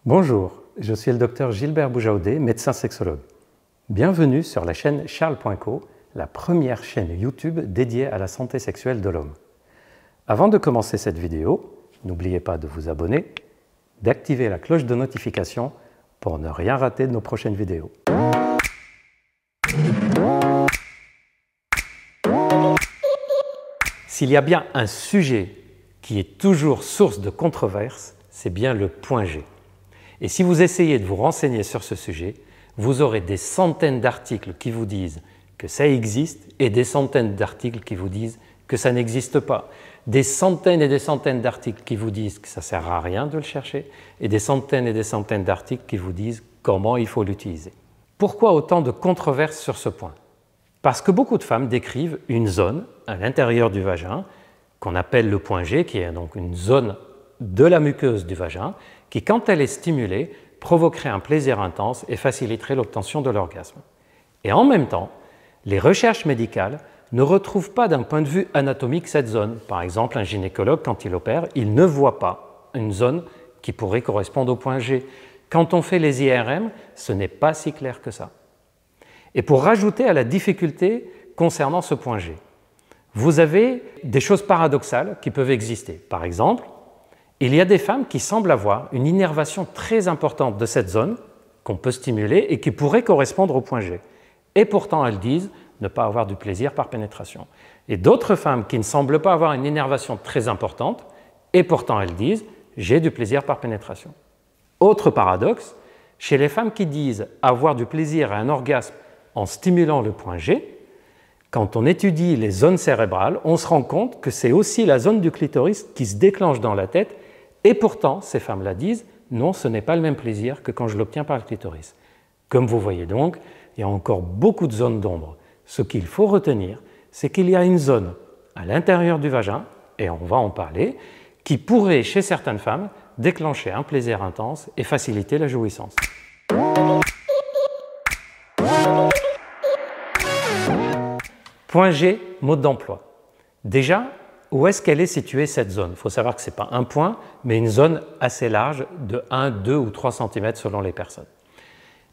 Bonjour, je suis le docteur Gilbert Boujaoudé, médecin sexologue. Bienvenue sur la chaîne Charles.co, la première chaîne YouTube dédiée à la santé sexuelle de l'homme. Avant de commencer cette vidéo, n'oubliez pas de vous abonner, d'activer la cloche de notification pour ne rien rater de nos prochaines vidéos. S'il y a bien un sujet qui est toujours source de controverse, c'est bien le point G. Et si vous essayez de vous renseigner sur ce sujet, vous aurez des centaines d'articles qui vous disent que ça existe et des centaines d'articles qui vous disent que ça n'existe pas. Des centaines et des centaines d'articles qui vous disent que ça ne sert à rien de le chercher et des centaines d'articles qui vous disent comment il faut l'utiliser. Pourquoi autant de controverses sur ce point? Parce que beaucoup de femmes décrivent une zone à l'intérieur du vagin qu'on appelle le point G, qui est donc une zone de la muqueuse du vagin, qui, quand elle est stimulée, provoquerait un plaisir intense et faciliterait l'obtention de l'orgasme. Et en même temps, les recherches médicales ne retrouvent pas d'un point de vue anatomique cette zone. Par exemple, un gynécologue, quand il opère, il ne voit pas une zone qui pourrait correspondre au point G. Quand on fait les IRM, ce n'est pas si clair que ça. Et pour rajouter à la difficulté concernant ce point G, vous avez des choses paradoxales qui peuvent exister. Par exemple, il y a des femmes qui semblent avoir une innervation très importante de cette zone qu'on peut stimuler et qui pourrait correspondre au point G. Et pourtant, elles disent ne pas avoir du plaisir par pénétration. Et d'autres femmes qui ne semblent pas avoir une innervation très importante et pourtant elles disent j'ai du plaisir par pénétration. Autre paradoxe, chez les femmes qui disent avoir du plaisir et un orgasme en stimulant le point G, quand on étudie les zones cérébrales, on se rend compte que c'est aussi la zone du clitoris qui se déclenche dans la tête et pourtant, ces femmes-là disent non, ce n'est pas le même plaisir que quand je l'obtiens par le clitoris. Comme vous voyez donc, il y a encore beaucoup de zones d'ombre. Ce qu'il faut retenir, c'est qu'il y a une zone à l'intérieur du vagin, et on va en parler, qui pourrait, chez certaines femmes, déclencher un plaisir intense et faciliter la jouissance. Point G, mode d'emploi. Déjà, où est-ce qu'elle est située cette zone? Il faut savoir que ce n'est pas un point, mais une zone assez large de 1, 2 ou 3 cm selon les personnes.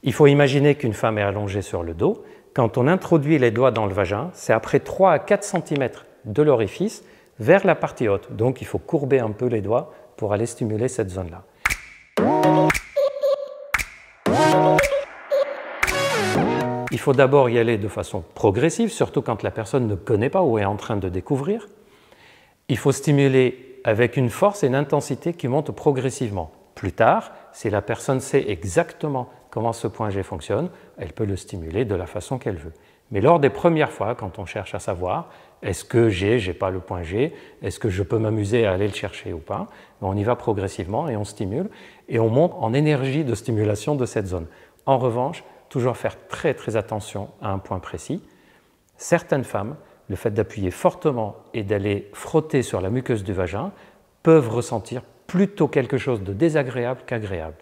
Il faut imaginer qu'une femme est allongée sur le dos. Quand on introduit les doigts dans le vagin, c'est après 3 à 4 cm de l'orifice vers la partie haute. Donc il faut courber un peu les doigts pour aller stimuler cette zone-là. Il faut d'abord y aller de façon progressive, surtout quand la personne ne connaît pas ou est en train de découvrir. Il faut stimuler avec une force et une intensité qui montent progressivement. Plus tard, si la personne sait exactement comment ce point G fonctionne, elle peut le stimuler de la façon qu'elle veut. Mais lors des premières fois, quand on cherche à savoir est-ce que j'ai pas le point G, est-ce que je peux m'amuser à aller le chercher ou pas, on y va progressivement et on stimule et on monte en énergie de stimulation de cette zone. En revanche, toujours faire très attention à un point précis. Certaines femmes, le fait d'appuyer fortement et d'aller frotter sur la muqueuse du vagin peuvent ressentir plutôt quelque chose de désagréable qu'agréable.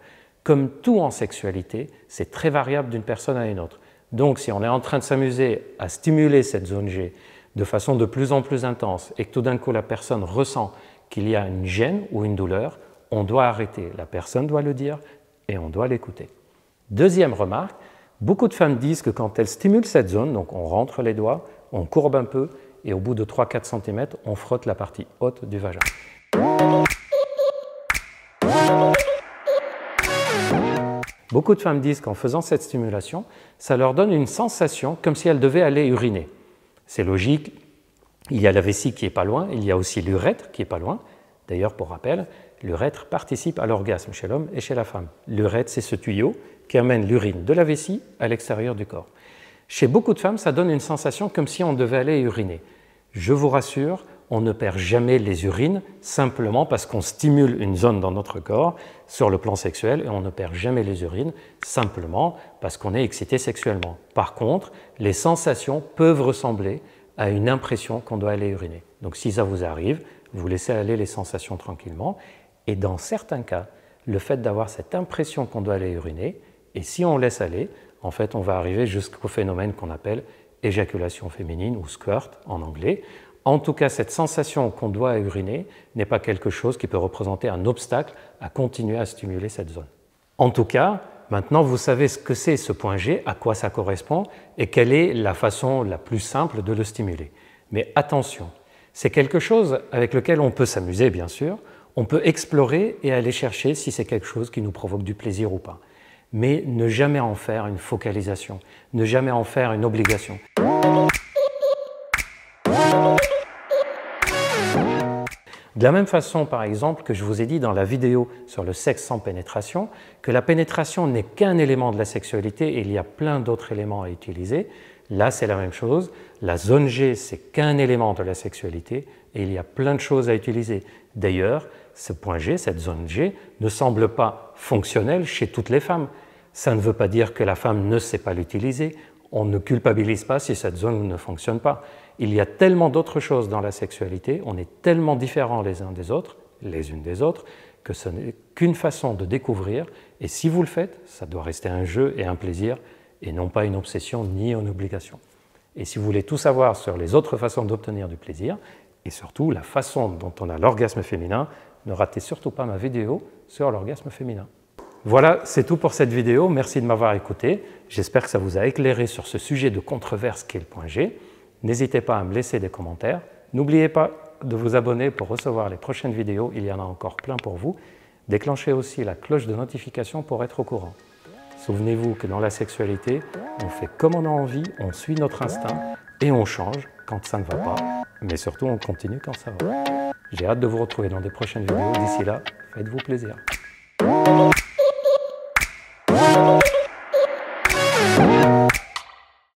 Comme tout en sexualité, c'est très variable d'une personne à une autre. Donc si on est en train de s'amuser à stimuler cette zone G de façon de plus en plus intense et que tout d'un coup la personne ressent qu'il y a une gêne ou une douleur, on doit arrêter. La personne doit le dire et on doit l'écouter. Deuxième remarque, beaucoup de femmes disent que quand elles stimulent cette zone, donc on rentre les doigts, on courbe un peu et au bout de 3-4 cm, on frotte la partie haute du vagin. Beaucoup de femmes disent qu'en faisant cette stimulation, ça leur donne une sensation comme si elles devaient aller uriner. C'est logique, il y a la vessie qui n'est pas loin, il y a aussi l'urètre qui n'est pas loin. D'ailleurs, pour rappel, l'urètre participe à l'orgasme chez l'homme et chez la femme. L'urètre, c'est ce tuyau qui amène l'urine de la vessie à l'extérieur du corps. Chez beaucoup de femmes, ça donne une sensation comme si on devait aller uriner. Je vous rassure, on ne perd jamais les urines simplement parce qu'on stimule une zone dans notre corps sur le plan sexuel et on ne perd jamais les urines simplement parce qu'on est excité sexuellement. Par contre, les sensations peuvent ressembler à une impression qu'on doit aller uriner. Donc si ça vous arrive, vous laissez aller les sensations tranquillement et dans certains cas, le fait d'avoir cette impression qu'on doit aller uriner, et si on laisse aller, en fait on va arriver jusqu'au phénomène qu'on appelle éjaculation féminine ou squirt en anglais. En tout cas, cette sensation qu'on doit uriner n'est pas quelque chose qui peut représenter un obstacle à continuer à stimuler cette zone. En tout cas, maintenant vous savez ce que c'est ce point G, à quoi ça correspond et quelle est la façon la plus simple de le stimuler. Mais attention, c'est quelque chose avec lequel on peut s'amuser bien sûr, on peut explorer et aller chercher si c'est quelque chose qui nous provoque du plaisir ou pas. Mais ne jamais en faire une focalisation, ne jamais en faire une obligation. De la même façon, par exemple, que je vous ai dit dans la vidéo sur le sexe sans pénétration, que la pénétration n'est qu'un élément de la sexualité et il y a plein d'autres éléments à utiliser, là c'est la même chose, la zone G c'est qu'un élément de la sexualité et il y a plein de choses à utiliser. D'ailleurs, ce point G, cette zone G, ne semble pas fonctionnelle chez toutes les femmes. Ça ne veut pas dire que la femme ne sait pas l'utiliser, on ne culpabilise pas si cette zone ne fonctionne pas. Il y a tellement d'autres choses dans la sexualité, on est tellement différents les uns des autres, les unes des autres, que ce n'est qu'une façon de découvrir, et si vous le faites, ça doit rester un jeu et un plaisir, et non pas une obsession ni une obligation. Et si vous voulez tout savoir sur les autres façons d'obtenir du plaisir, et surtout la façon dont on a l'orgasme féminin, ne ratez surtout pas ma vidéo sur l'orgasme féminin. Voilà, c'est tout pour cette vidéo, merci de m'avoir écouté, j'espère que ça vous a éclairé sur ce sujet de controverse qu'est le point G. N'hésitez pas à me laisser des commentaires. N'oubliez pas de vous abonner pour recevoir les prochaines vidéos. Il y en a encore plein pour vous. Déclenchez aussi la cloche de notification pour être au courant. Souvenez-vous que dans la sexualité, on fait comme on a envie, on suit notre instinct et on change quand ça ne va pas. Mais surtout, on continue quand ça va. J'ai hâte de vous retrouver dans des prochaines vidéos. D'ici là, faites-vous plaisir.